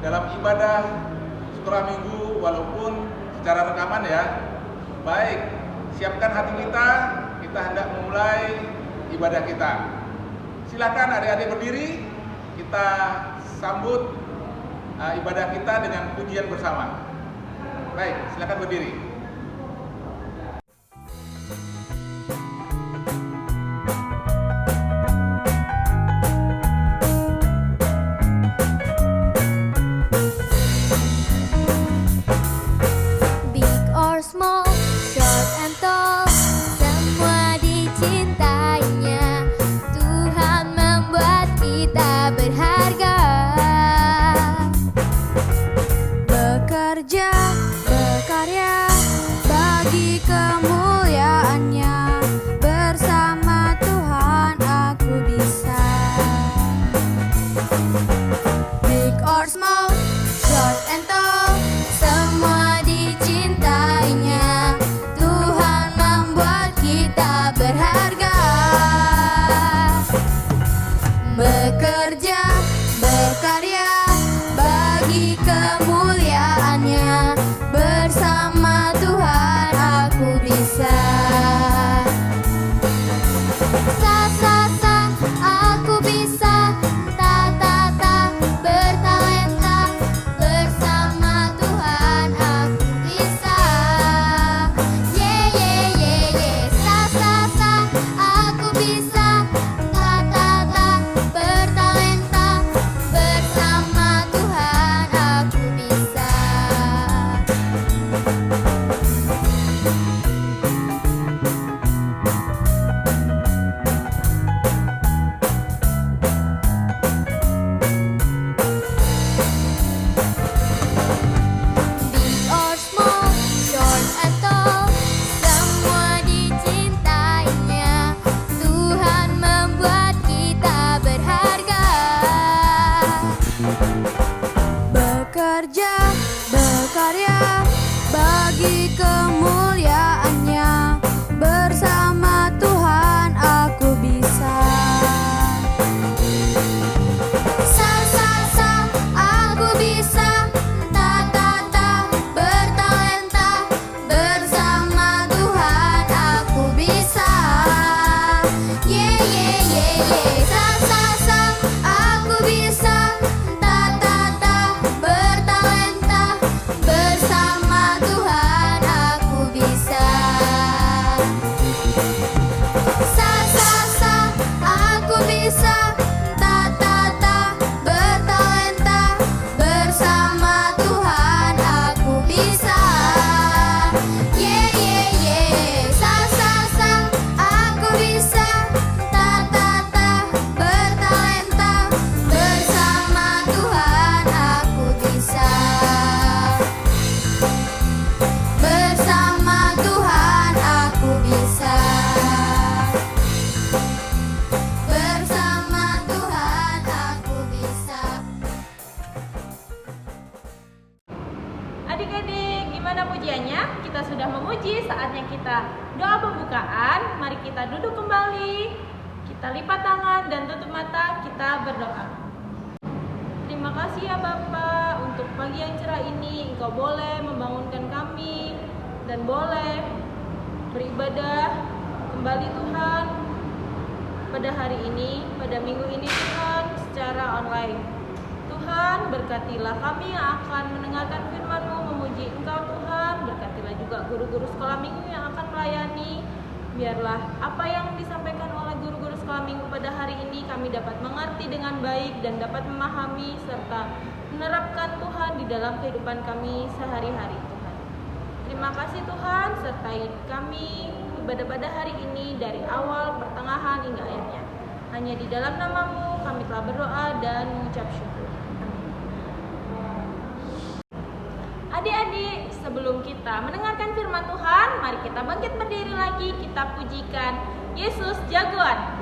dalam ibadah sekolah minggu walaupun secara rekaman ya. Baik, siapkan hati kita, kita hendak memulai ibadah kita. Silakan adik-adik berdiri, kita sambut ibadah kita dengan pujian bersama. Baik, silakan berdiri. Berkarya bagi kemuliaan-Nya, bersama Tuhan aku bisa. Big or small, short and tall, semua dicintainya. Tuhan membuat kita berharga. Bekerja, berkarya bagi kemuliaan-Nya, bersama Tuhan aku bisa. Sa, aku bisa. Ta, bertalenta, bersama Tuhan aku bisa. Ye, sa, aku bisa. Ta, bertalenta, bersama Tuhan aku bisa. Big or small, short and tall, semua dicintainya. Tuhan membuat kita berharga. Bekerja, berkarya bagi kemuliaan-Nya, bersama Tuhan aku bisa. Sa, aku bisa. Ta, bertalenta, bersama Tuhan aku bisa. Ye, sa, aku bisa. Ta, bertalenta, bersama Tuhan aku bisa. Sa, aku bisa. Ta, bertalenta, bersama Tuhan aku bisa. Ye, sa, aku bisa. Ta, bertalenta, bersama Tuhan aku bisa. Bersama Tuhan aku bisa. Bersama Tuhan aku bisa. Adik-adik, gimana pujiannya? Kita sudah memuji, saatnya kita doa pembukaan. Mari kita duduk kembali, kita lipat tangan dan tutup mata, kita berdoa. Terima kasih ya Bapa untuk pagi yang cerah ini. Engkau boleh membangunkan kami dan boleh beribadah kembali Tuhan pada hari ini, pada minggu ini Tuhan, secara online. Tuhan, berkatilah kami yang akan mendengarkan firman-Mu, memuji Engkau Tuhan. Berkatilah juga guru-guru sekolah minggu yang akan melayani. Biarlah apa yang disampaikan oleh guru-guru sekolah minggu pada hari ini kami dapat mengerti dengan baik dan dapat memahami serta menerapkan Tuhan di dalam kehidupan kami sehari-hari Tuhan. Terima kasih Tuhan, sertai kami ibadah pada hari ini dari awal, pertengahan hingga akhirnya. Hanya di dalam nama-Mu kami telah berdoa dan mengucap syukur. Adik-adik, sebelum kita mendengarkan firman Tuhan, mari kita bangkit berdiri lagi, kita pujikan Yesus jagoan.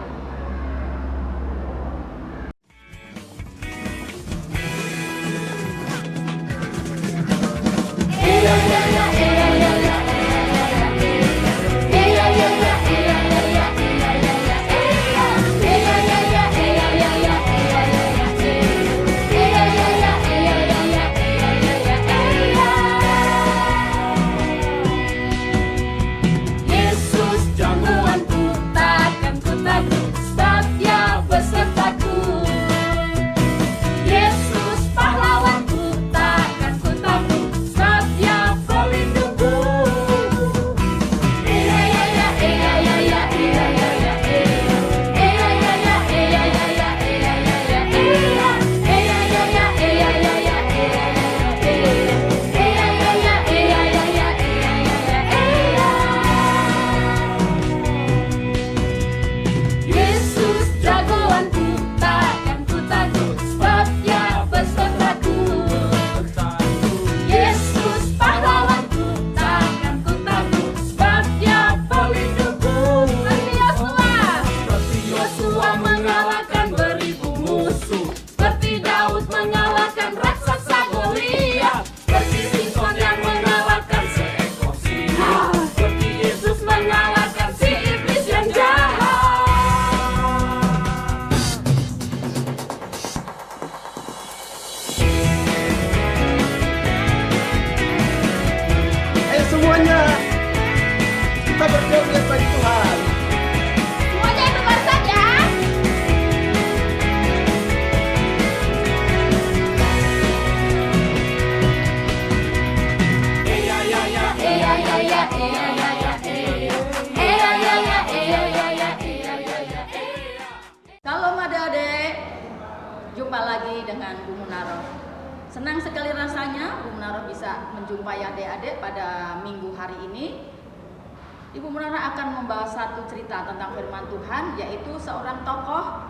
lagi dengan Bu Munaroh. Senang sekali rasanya Bu Munaroh bisa menjumpai adik-adik pada minggu hari ini. Ibu Munaroh akan membawa satu cerita tentang firman Tuhan, yaitu seorang tokoh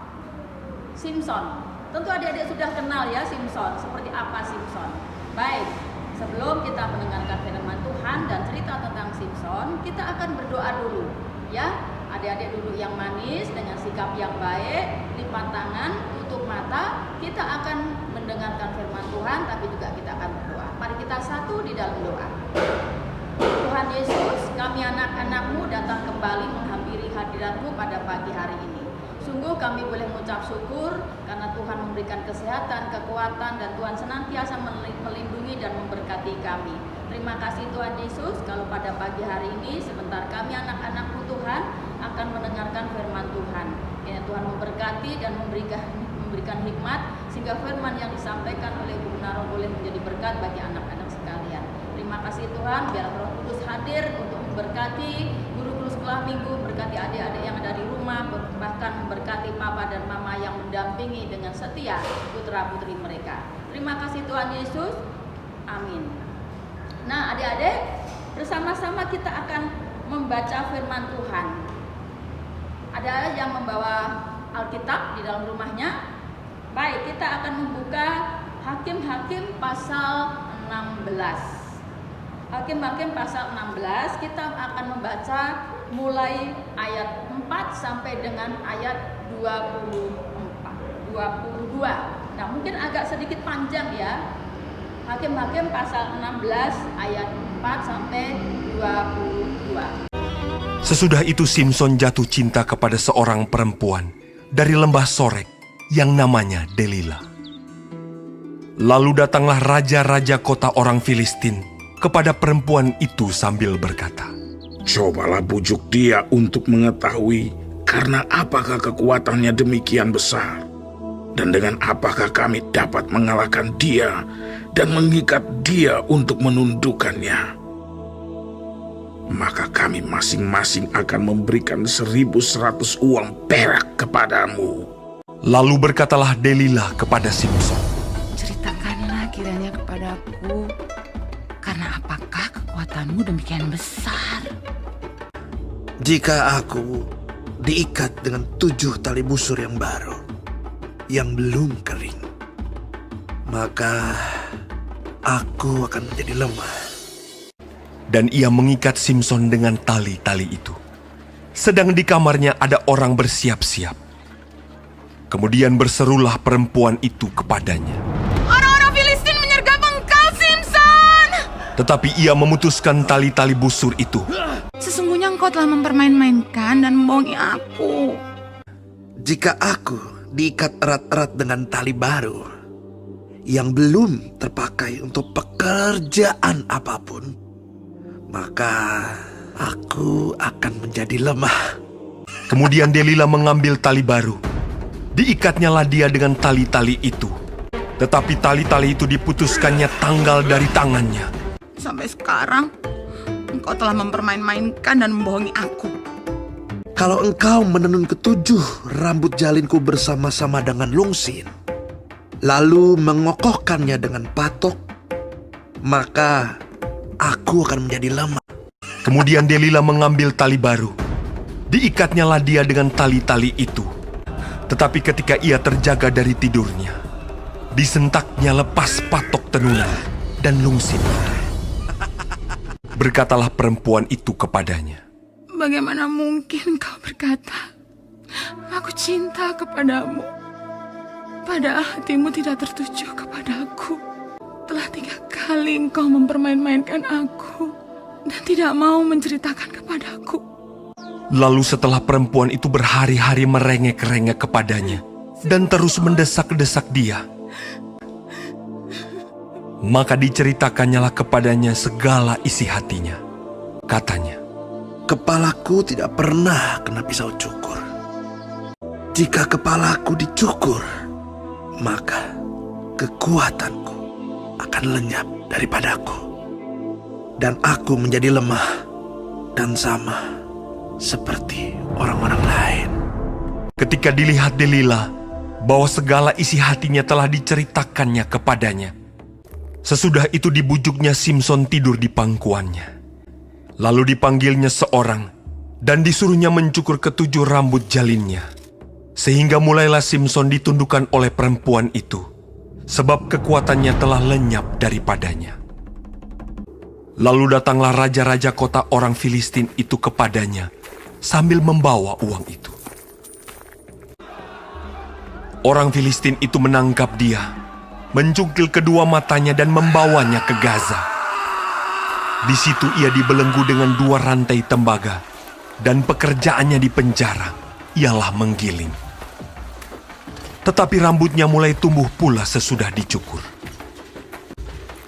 Simson. Tentu adik-adik sudah kenal ya Simson, seperti apa Simson. Baik, sebelum kita mendengarkan firman Tuhan dan cerita tentang Simson, kita akan berdoa dulu ya. Adik-adik duduk yang manis dengan sikap yang baik, lipat tangan, tutup mata. Kita akan mendengarkan firman Tuhan, tapi juga kita akan berdoa. Mari kita satu di dalam doa. Tuhan Yesus, kami anak-anak-Mu datang kembali menghampiri hadirat-Mu pada pagi hari ini. Sungguh kami boleh mengucap syukur karena Tuhan memberikan kesehatan, kekuatan, dan Tuhan senantiasa melindungi dan memberkati kami. Terima kasih Tuhan Yesus, kalau pada pagi hari ini sebentar kami anak-anak-Mu Tuhan akan mendengarkan firman Tuhan. Ya, Tuhan memberkati dan memberikan hikmat sehingga firman yang disampaikan oleh Bu Munaroh boleh menjadi berkat bagi anak-anak sekalian. Terima kasih Tuhan, biar Roh Kudus hadir untuk memberkati guru-guru sekolah minggu, berkati adik-adik yang ada di rumah, bahkan memberkati papa dan mama yang mendampingi dengan setia putra-putri mereka. Terima kasih Tuhan Yesus. Amin. Nah, adik-adik, bersama-sama kita akan membaca firman Tuhan. Ada yang membawa Alkitab di dalam rumahnya? Baik, kita akan membuka Hakim-Hakim pasal 16. Hakim-Hakim pasal 16, kita akan membaca mulai ayat 4 sampai dengan ayat 22. Nah, mungkin agak sedikit panjang ya. Hakim-Hakim pasal 16 ayat 4 sampai 22. Sesudah itu Simson jatuh cinta kepada seorang perempuan dari lembah Sorek yang namanya Delila. Lalu datanglah raja-raja kota orang Filistin kepada perempuan itu sambil berkata, "Cobalah bujuk dia untuk mengetahui karena apakah kekuatannya demikian besar, dan dengan apakah kami dapat mengalahkan dia dan mengikat dia untuk menundukkannya. Maka kami masing-masing akan memberikan 1.100 uang perak kepadamu." Lalu berkatalah Delila kepada Simson, "Ceritakanlah kiranya kepadaku, karena apakah kekuatanmu demikian besar?" "Jika aku diikat dengan 7 tali busur yang baru, yang belum kering, maka aku akan menjadi lemah." Dan ia mengikat Simson dengan tali-tali itu. Sedang di kamarnya ada orang bersiap-siap. Kemudian berserulah perempuan itu kepadanya, "Orang-orang Filistin menyergap engkau, Simson!" Tetapi ia memutuskan tali-tali busur itu. "Sesungguhnya engkau telah mempermain-mainkan dan membohongi aku." "Jika aku diikat erat-erat dengan tali baru, yang belum terpakai untuk pekerjaan apapun, maka aku akan menjadi lemah." Kemudian Delila mengambil tali baru. Diikatnyalah dia dengan tali-tali itu. Tetapi tali-tali itu diputuskannya tanggal dari tangannya. "Sampai sekarang engkau telah mempermain-mainkan dan membohongi aku." "Kalau engkau menenun ke-7 rambut jalinku bersama-sama dengan lungsin, lalu mengokohkannya dengan patok, maka aku akan menjadi lemah." Kemudian Delila mengambil tali baru. Diikatnyalah dia dengan tali-tali itu. Tetapi ketika ia terjaga dari tidurnya, disentaknya lepas patok tenunan dan lungsin. Berkatalah perempuan itu kepadanya, "Bagaimana mungkin kau berkata, 'Aku cinta kepadamu,' padahal hatimu tidak tertuju kepadaku? Telah 3 kali engkau mempermain-mainkan aku dan tidak mau menceritakan kepadaku." Lalu setelah perempuan itu berhari-hari merengek-rengek kepadanya dan terus mendesak-desak dia, maka diceritakannya kepadanya segala isi hatinya. Katanya, "Kepalaku tidak pernah kena pisau cukur. Jika kepalaku dicukur, maka kekuatanku akan lenyap daripadaku, dan aku menjadi lemah dan sama seperti orang-orang lain." ketika dilihat Delila, bahwa segala isi hatinya telah diceritakannya kepadanya. Sesudah itu dibujuknya Simson tidur di pangkuannya. Lalu dipanggilnya seorang dan disuruhnya mencukur ketujuh rambut jalinnya. Sehingga mulailah Simson ditundukkan oleh perempuan itu, sebab kekuatannya telah lenyap daripadanya. Lalu datanglah raja-raja kota orang Filistin itu kepadanya sambil membawa uang itu. Orang Filistin itu menangkap dia, mencungkil kedua matanya dan membawanya ke Gaza. Di situ ia dibelenggu dengan 2 rantai tembaga, dan pekerjaannya di penjara ialah menggiling. Tetapi rambutnya mulai tumbuh pula sesudah dicukur.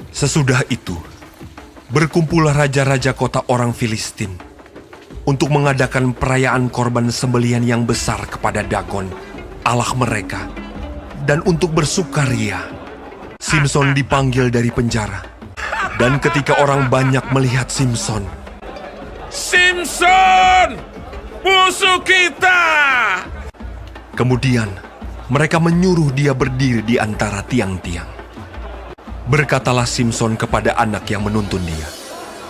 Sesudah itu, berkumpullah raja-raja kota orang Filistin untuk mengadakan perayaan korban sembelihan yang besar kepada Dagon, Allah mereka, dan untuk bersukaria. Simson dipanggil dari penjara, dan ketika orang banyak melihat Simson, Simson, musuh kita! kemudian mereka menyuruh dia berdiri di antara tiang-tiang. Berkatalah Simson kepada anak yang menuntun dia,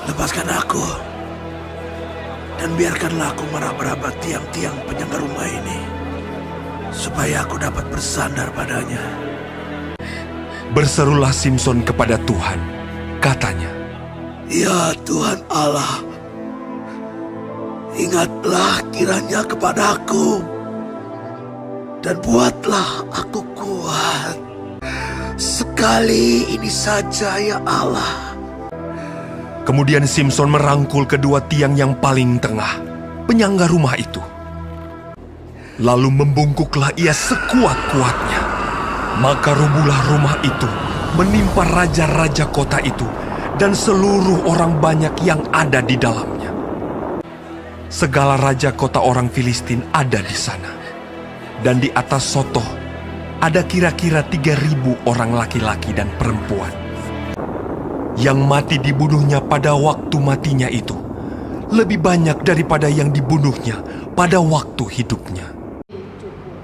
Lepaskan aku, dan biarkanlah aku meraba-raba tiang-tiang penyangga rumah ini, supaya aku dapat bersandar padanya. Berserulah Simson kepada Tuhan, katanya, Ya Tuhan Allah, ingatlah kiranya kepadaku, dan buatlah aku kuat. Sekali ini saja ya Allah. Kemudian Simson merangkul kedua tiang yang paling tengah, penyangga rumah itu. Lalu membungkuklah ia sekuat-kuatnya. Maka rubuhlah rumah itu, menimpa raja-raja kota itu, dan seluruh orang banyak yang ada di dalamnya. Segala raja kota orang Filistin ada di sana. Dan di atas Sotoh, ada kira-kira 3.000 orang laki-laki dan perempuan. Yang mati dibunuhnya pada waktu matinya itu lebih banyak daripada yang dibunuhnya pada waktu hidupnya.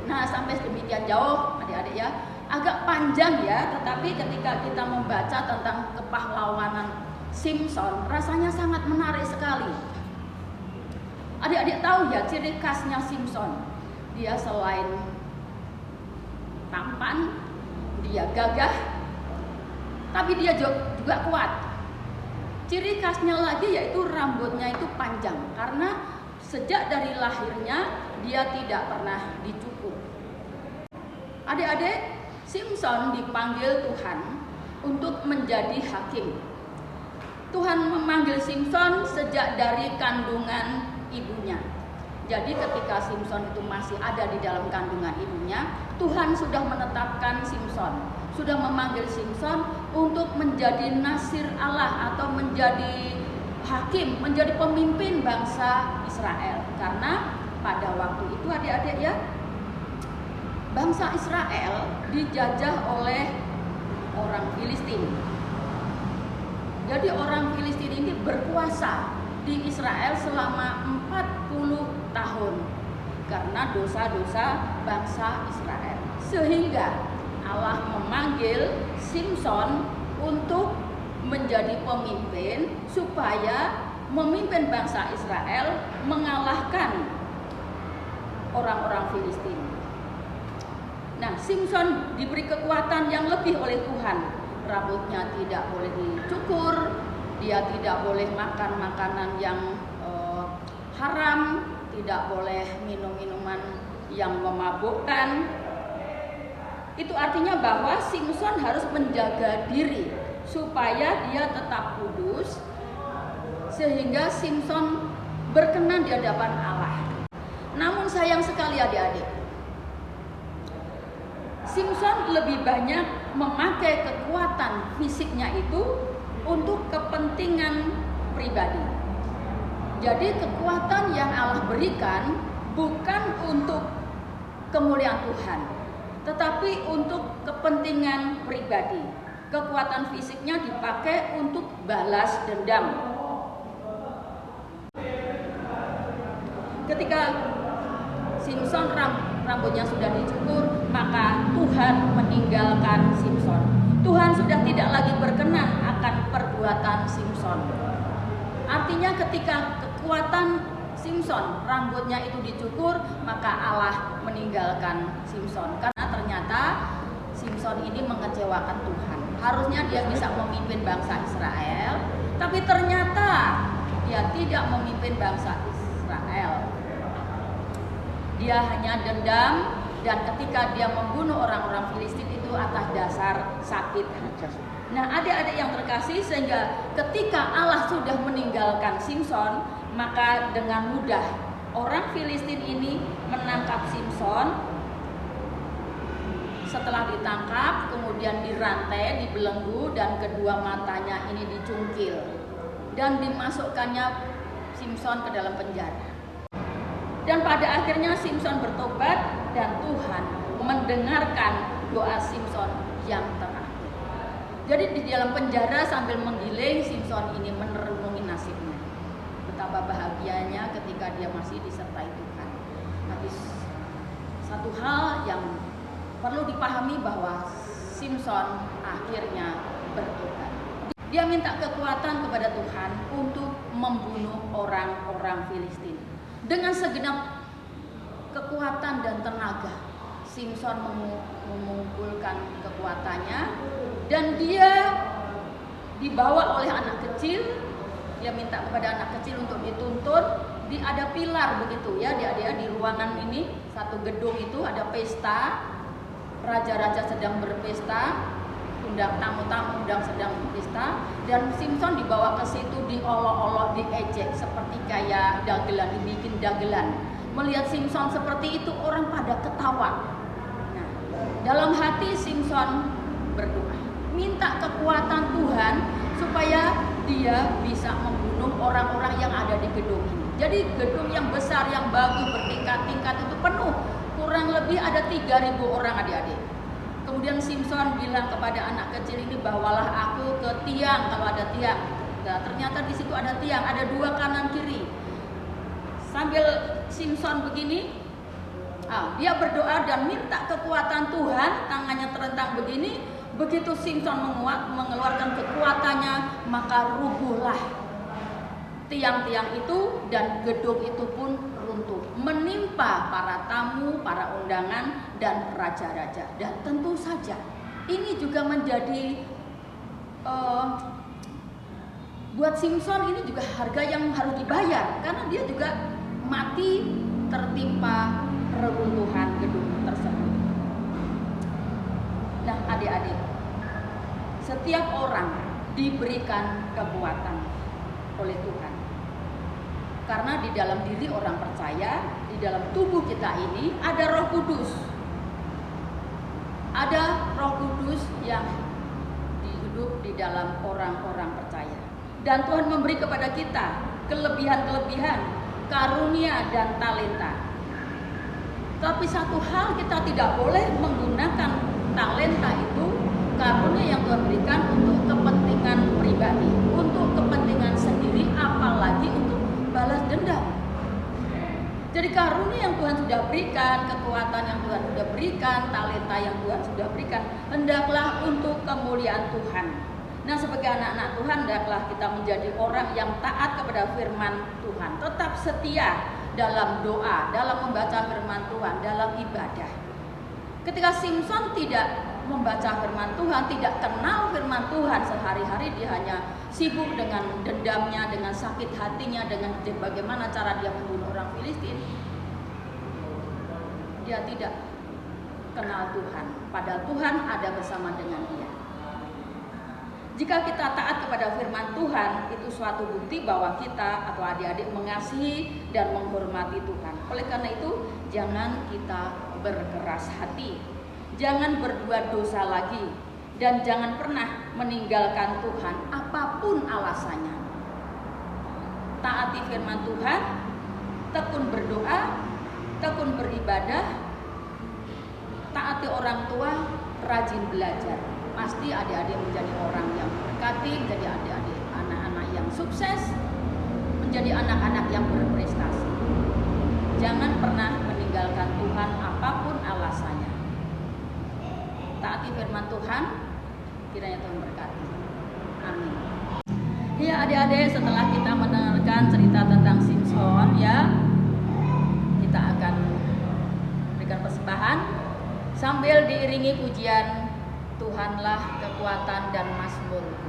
Nah, sampai demikian jauh adik-adik ya, agak panjang ya, tetapi ketika kita membaca tentang kepahlawanan Simson, rasanya sangat menarik sekali. Adik-adik tahu ya ciri khasnya Simson? Dia selain tampan, dia gagah, tapi dia juga kuat. Ciri khasnya lagi yaitu rambutnya itu panjang, karena sejak dari lahirnya dia tidak pernah dicukur. Adik-adik, Simson dipanggil Tuhan untuk menjadi hakim. Tuhan memanggil Simson sejak dari kandungan ibunya. Jadi ketika Simson itu masih ada di dalam kandungan ibunya, Tuhan sudah menetapkan Simson, sudah memanggil Simson untuk menjadi nasir Allah atau menjadi hakim, menjadi pemimpin bangsa Israel. Karena pada waktu itu adik-adik ya, bangsa Israel dijajah oleh orang Filistin. Jadi orang Filistin ini berkuasa di Israel selama 40 tahun karena dosa-dosa bangsa Israel. Sehingga Allah memanggil Simson untuk menjadi pemimpin supaya memimpin bangsa Israel mengalahkan orang-orang Filistin. Nah, Simson diberi kekuatan yang lebih oleh Tuhan. Rambutnya tidak boleh dicukur, dia tidak boleh makan makanan yang haram, tidak boleh minum minuman yang memabukkan. Itu artinya bahwa Simson harus menjaga diri supaya dia tetap kudus, sehingga Simson berkenan di hadapan Allah. Namun sayang sekali adik-adik, Simson lebih banyak memakai kekuatan fisiknya itu untuk kepentingan pribadi. Jadi kekuatan yang Allah berikan bukan untuk kemuliaan Tuhan, tetapi untuk kepentingan pribadi. Kekuatan fisiknya dipakai untuk balas dendam. Ketika Simson rambutnya sudah dicukur, maka Tuhan meninggalkan Simson. Tuhan sudah tidak lagi berkenan akan perbuatan Simson. Artinya ketika kekuatan Simson, rambutnya itu dicukur, maka Allah meninggalkan Simson. Karena ternyata Simson ini mengecewakan Tuhan. Harusnya dia bisa memimpin bangsa Israel, tapi ternyata dia tidak memimpin bangsa Israel. Dia hanya dendam, dan ketika dia membunuh orang-orang Filistin itu atas dasar sakit hati. Nah, adik-adik yang terkasih, sehingga ketika Allah sudah meninggalkan Simson, maka dengan mudah orang Filistin ini menangkap Simson. Setelah ditangkap, kemudian dirantai, dibelenggu, dan kedua matanya ini dicungkil dan dimasukkannya Simson ke dalam penjara. Dan pada akhirnya Simson bertobat dan Tuhan mendengarkan doa Simson yang terakhir. Jadi di dalam penjara sambil menggiling, Simson ini merenungi nasibnya. Betapa bahagianya ketika dia masih disertai Tuhan. Tapi satu hal yang perlu dipahami bahwa Simson akhirnya bertobat. Dia minta kekuatan kepada Tuhan untuk membunuh orang-orang Filistin. Dengan segenap kekuatan dan tenaga, Simson mengumpulkan kekuatannya, dan dia dibawa oleh anak kecil. Dia minta kepada anak kecil untuk dituntun. Ada pilar begitu ya, dia di ruangan ini, satu gedung itu ada pesta. Raja-raja sedang berpesta, undang tamu-tamu sedang berpesta, dan Simson dibawa ke situ, diolok-olok, diejek seperti kayak dagelan, dibikin dagelan. Melihat Simson seperti itu, orang pada ketawa. Nah, dalam hati Simson berdoa, minta kekuatan Tuhan supaya dia bisa membunuh orang-orang yang ada di gedung ini. Jadi gedung yang besar, yang bagus, bertingkat-tingkat itu penuh. Kurang lebih ada 3.000 orang adik-adik. Kemudian Simson bilang kepada anak kecil ini, bawalah aku ke tiang kalau ada tiang. Nah, ternyata di situ ada tiang, ada 2 kanan kiri. Sambil Simson begini, dia berdoa dan minta kekuatan Tuhan, tangannya terentang begini. Begitu Simson mengeluarkan kekuatannya, maka rubuhlah tiang-tiang itu, dan gedung itu pun runtuh, menimpa para tamu, para undangan, dan raja-raja. Dan tentu saja ini juga menjadi buat Simson ini juga harga yang harus dibayar, karena dia juga mati tertimpa reruntuhan gedung tersebut. Nah, adik-adik, setiap orang diberikan kekuatan oleh Tuhan. Karena di dalam diri orang percaya, di dalam tubuh kita ini ada Roh Kudus. Ada Roh Kudus yang hidup di dalam orang-orang percaya. Dan Tuhan memberi kepada kita kelebihan-kelebihan, karunia dan talenta. Tapi satu hal, kita tidak boleh menggunakan talenta itu, karunia yang Tuhan berikan, untuk kepentingan pribadi, untuk kepentingan sendiri, apalagi untuk balas dendam. Jadi karunia yang Tuhan sudah berikan, kekuatan yang Tuhan sudah berikan, talenta yang Tuhan sudah berikan, hendaklah untuk kemuliaan Tuhan. Nah, sebagai anak-anak Tuhan, hendaklah kita menjadi orang yang taat kepada firman Tuhan, tetap setia dalam doa, dalam membaca firman Tuhan, dalam ibadah. Ketika Simson tidak membaca firman Tuhan, tidak kenal firman Tuhan sehari-hari, dia hanya sibuk dengan dendamnya, dengan sakit hatinya, dengan bagaimana cara dia membunuh orang Filistin. Dia tidak kenal Tuhan, padahal Tuhan ada bersama dengan dia. Jika kita taat kepada firman Tuhan, itu suatu bukti bahwa kita atau adik-adik mengasihi dan menghormati Tuhan. Oleh karena itu, jangan kita berkeras hati, jangan berbuat dosa lagi, dan jangan pernah meninggalkan Tuhan apapun alasannya. Taati firman Tuhan, tekun berdoa, tekun beribadah, taati orang tua, rajin belajar. Pasti adik-adik menjadi orang yang berkati, menjadi adik-adik anak-anak yang sukses, menjadi anak-anak yang berprestasi. Jangan pernah meninggalkan Tuhan apapun menghayati firman Tuhan. Kiranya Tuhan berkati. Amin. Ya adik-adik, setelah kita mendengarkan cerita tentang Simson ya, kita akan berikan persembahan sambil diiringi pujian Tuhanlah kekuatan dan mazmurku.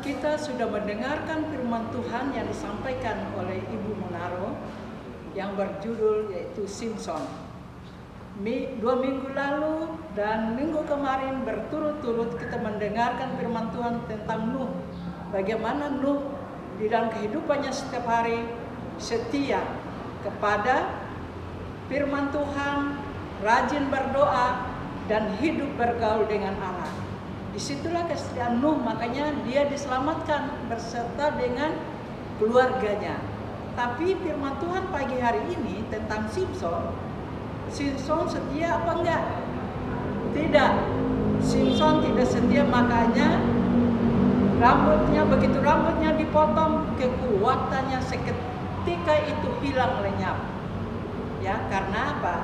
Kita sudah mendengarkan firman Tuhan yang disampaikan oleh Ibu Munaro yang berjudul yaitu Simson. 2 minggu lalu dan minggu kemarin berturut-turut kita mendengarkan firman Tuhan tentang Nuh. Bagaimana Nuh di dalam kehidupannya setiap hari setia kepada firman Tuhan, rajin berdoa dan hidup bergaul dengan Allah. Disitulah kesetiaan Nuh, makanya dia diselamatkan berserta dengan keluarganya. Tapi firman Tuhan pagi hari ini tentang Simson. Simson setia apa enggak? Tidak. Simson tidak setia, makanya begitu rambutnya dipotong, kekuatannya seketika itu hilang lenyap. Ya, karena apa?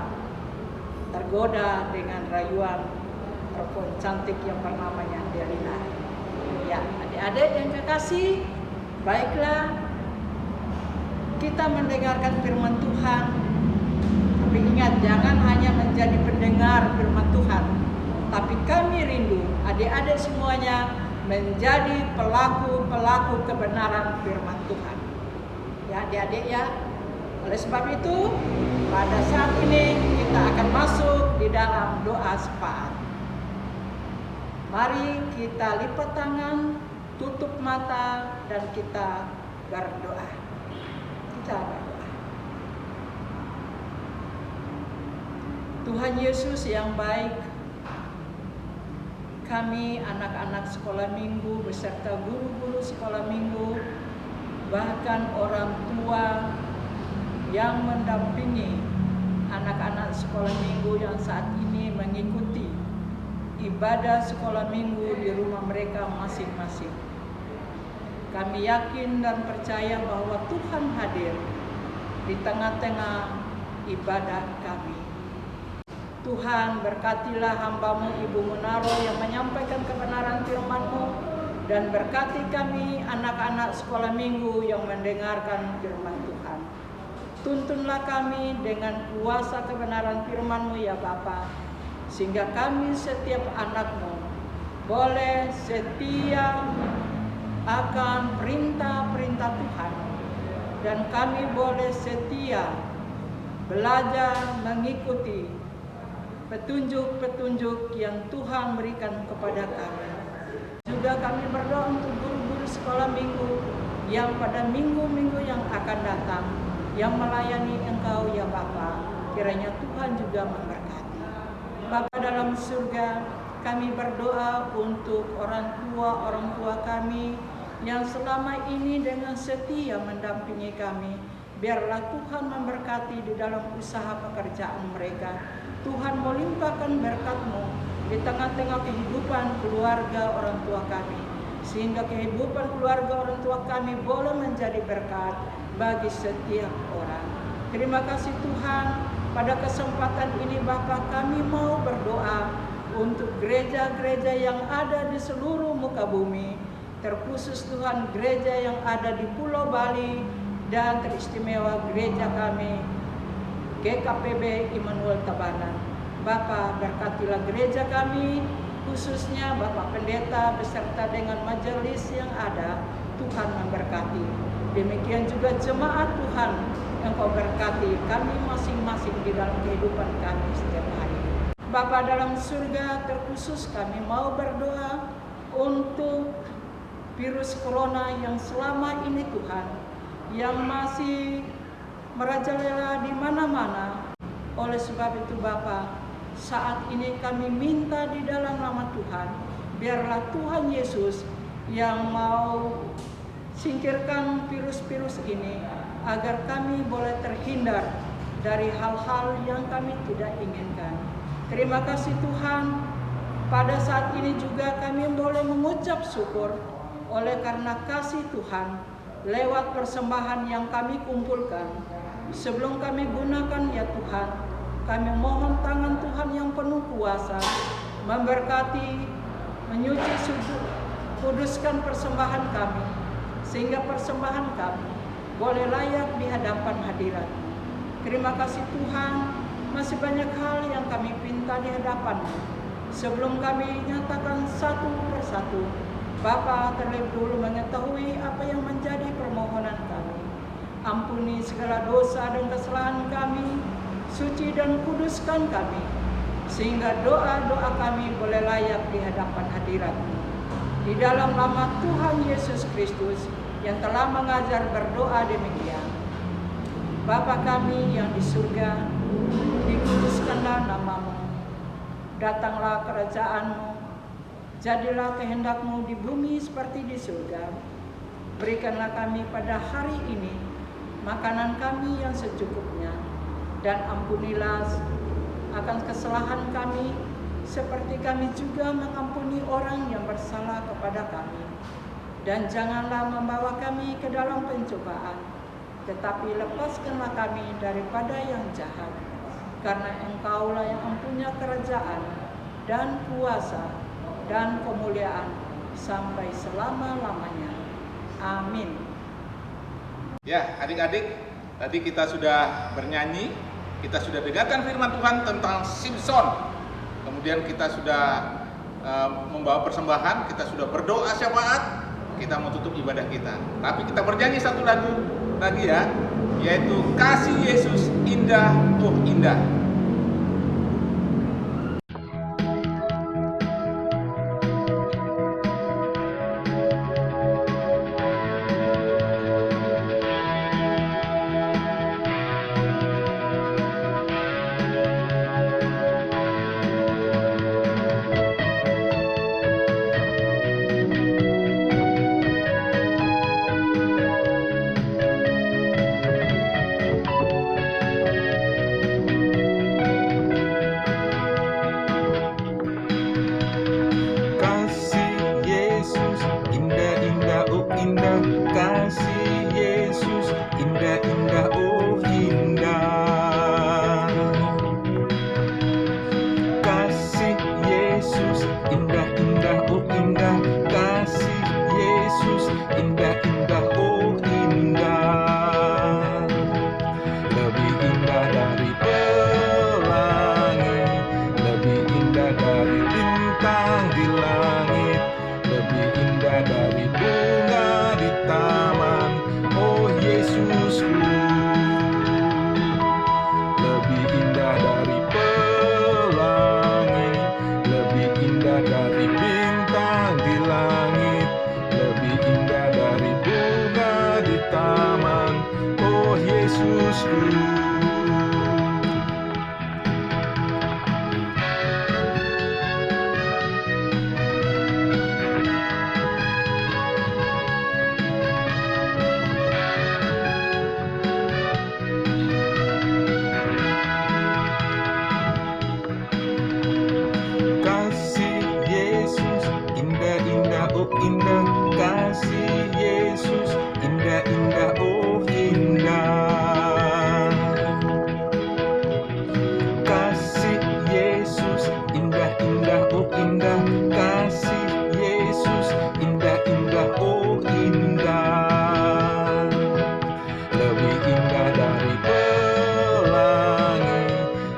Tergoda dengan rayuan perempuan cantik yang bernamanya Delila. Ya, adik-adik yang kekasih, baiklah kita mendengarkan firman Tuhan. Tapi ingat, jangan hanya menjadi pendengar firman Tuhan, tapi kami rindu adik-adik semuanya menjadi pelaku-pelaku kebenaran firman Tuhan. Ya, adik-adik ya. Oleh sebab itu, pada saat ini kita akan masuk di dalam doa syafaat. Mari kita lipat tangan, tutup mata, dan kita berdoa. Kita berdoa. Tuhan Yesus yang baik, kami anak-anak sekolah minggu beserta guru-guru sekolah minggu, bahkan orang tua yang mendampingi anak-anak sekolah minggu yang saat ini mengikuti ibadah sekolah minggu di rumah mereka masing-masing. Kami yakin dan percaya bahwa Tuhan hadir di tengah-tengah ibadah kami. Tuhan, berkatilah hamba-Mu Ibu Munaro yang menyampaikan kebenaran firman-Mu, dan berkati kami anak-anak sekolah minggu yang mendengarkan firman Tuhan. Tuntunlah kami dengan kuasa kebenaran firman-Mu ya Bapa, sehingga kami setiap anak-Mu boleh setia akan perintah-perintah Tuhan, dan kami boleh setia belajar mengikuti petunjuk-petunjuk yang Tuhan berikan kepada kami. Juga kami berdoa untuk guru-guru sekolah minggu yang pada minggu-minggu yang akan datang, yang melayani Engkau ya Bapa. Kiranya Tuhan juga memberkati. Bapa dalam surga, kami berdoa untuk orang tua kami yang selama ini dengan setia mendampingi kami. Biarlah Tuhan memberkati di dalam usaha pekerjaan mereka. Tuhan melimpahkan berkat-Mu di tengah-tengah kehidupan keluarga orang tua kami, sehingga kehidupan keluarga orang tua kami boleh menjadi berkat bagi setiap orang. Terima kasih Tuhan, pada kesempatan ini Bapa, kami mau berdoa untuk gereja-gereja yang ada di seluruh muka bumi, terkhusus Tuhan gereja yang ada di Pulau Bali, dan teristimewa gereja kami GKPB Immanuel Tabanan. Bapa, berkatilah gereja kami, khususnya Bapak Pendeta beserta dengan majelis yang ada. Tuhan memberkati. Demikian juga jemaat Tuhan, Engkau berkati kami masing-masing di dalam kehidupan kami setiap hari. Bapa dalam surga, terkhusus kami mau berdoa untuk virus corona yang selama ini Tuhan, yang masih merajalela di mana-mana. Oleh sebab itu Bapa, saat ini kami minta di dalam nama Tuhan, biarlah Tuhan Yesus yang mau singkirkan virus-virus ini, agar kami boleh terhindar dari hal-hal yang kami tidak inginkan. Terima kasih Tuhan, pada saat ini juga kami boleh mengucap syukur oleh karena kasih Tuhan lewat persembahan yang kami kumpulkan. Sebelum kami gunakan ya Tuhan, kami mohon tangan Tuhan yang penuh kuasa memberkati, menyuci, kuduskan persembahan kami, sehingga persembahan kami boleh layak di hadapan hadirat. Terima kasih Tuhan, masih banyak hal yang kami pinta di hadapan-Mu. Sebelum kami nyatakan satu persatu, Bapa terlebih dahulu mengetahui apa yang menjadi permohonan kami. Ampuni segala dosa dan kesalahan kami, suci dan kuduskan kami, sehingga doa-doa kami boleh layak di hadapan hadirat-Mu. Di dalam nama Tuhan Yesus Kristus yang telah mengajar berdoa demikian. Bapa kami yang di surga, dikuduskanlah nama-Mu, datanglah kerajaan-Mu, jadilah kehendak-Mu di bumi seperti di surga. Berikanlah kami pada hari ini makanan kami yang secukupnya, dan ampunilah akan kesalahan kami, seperti kami juga mengampuni orang yang bersalah kepada kami. Dan janganlah membawa kami ke dalam pencobaan, tetapi lepaskanlah kami daripada yang jahat. Karena Engkaulah yang mempunyai kerajaan dan kuasa dan kemuliaan sampai selama-lamanya. Amin. Ya, adik-adik, tadi kita sudah bernyanyi, kita sudah dengarkan firman Tuhan tentang Simson. Kemudian kita sudah membawa persembahan, kita sudah berdoa syafaat, kita mau tutup ibadah kita. Tapi kita bernyanyi satu lagu lagi ya, yaitu Kasih Yesus Indah, Oh Indah. kasih Yesus indah-indah, oh indah. Kasih Yesus indah-indah, oh indah. Kasih Yesus indah-indah, oh indah. Lebih indah dari pelangi, lebih indah dari bintang di langit, lebih indah dari bunga di taman, oh Yesusku. Lebih indah dari pelangi, lebih indah dari bintang di langit, lebih indah dari bunga di taman, oh Yesusku. Kasih Yesus indah-indah, oh indah. Kasih Yesus indah-indah, oh indah. Kasih Yesus indah-indah, oh indah. Kasih Yesus indah-indah, oh indah. Lebih indah dari pelangi,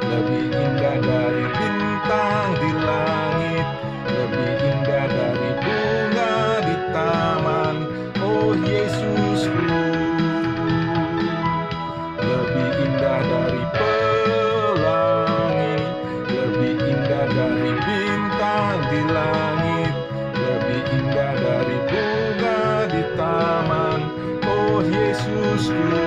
lebih indah dari bintang di langit, lebih indah dari bunga di taman, oh Yesusku. Lebih indah dari pelangi, lebih indah dari bintang di langit, lebih indah dari bunga di taman, oh Yesusku.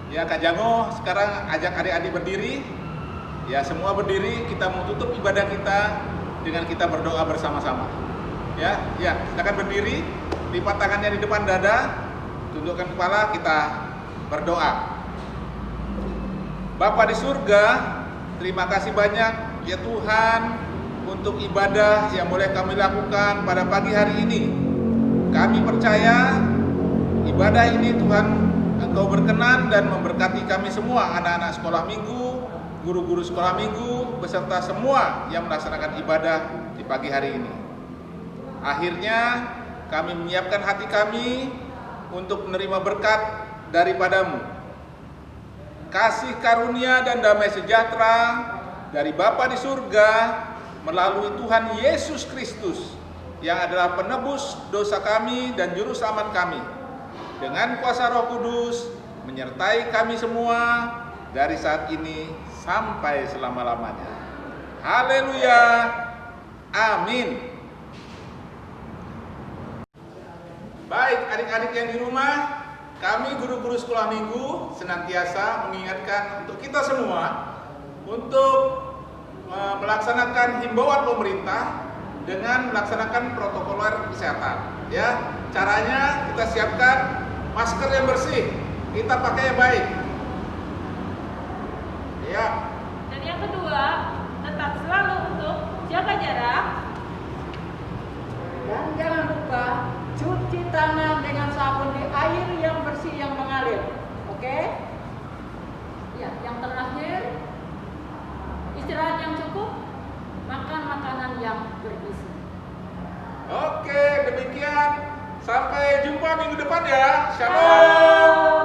Ya Kak Jango, sekarang ajak adik-adik berdiri. Ya semua berdiri, kita mau tutup ibadah kita dengan kita berdoa bersama-sama. Ya, silakan berdiri, lipat tangannya di depan dada, tundukkan kepala, kita berdoa. Bapa di surga, terima kasih banyak ya Tuhan untuk ibadah yang boleh kami lakukan pada pagi hari ini. Kami percaya ibadah ini Tuhan Engkau berkenan dan memberkati kami semua, anak-anak sekolah minggu, guru-guru sekolah minggu, beserta semua yang melaksanakan ibadah di pagi hari ini. Akhirnya kami menyiapkan hati kami untuk menerima berkat daripadamu. Kasih karunia dan damai sejahtera dari Bapa di surga melalui Tuhan Yesus Kristus yang adalah penebus dosa kami dan juru selamat kami, dengan kuasa Roh Kudus menyertai kami semua dari saat ini sampai selama-lamanya. Haleluya. Amin. Baik adik-adik yang di rumah, kami guru-guru sekolah minggu senantiasa mengingatkan untuk kita semua untuk melaksanakan himbauan pemerintah dengan melaksanakan protokol kesehatan. Ya, caranya kita siapkan masker yang bersih, kita pakai yang baik. Ya. Dan yang kedua, tetap selalu untuk jaga jarak. Dan jangan lupa cuci tangan dengan sabun di air yang bersih yang mengalir. Oke? Ya, yang terakhir, istirahat yang cukup, makan makanan yang bergizi. Oke, demikian. Sampai jumpa minggu depan ya. Shalom.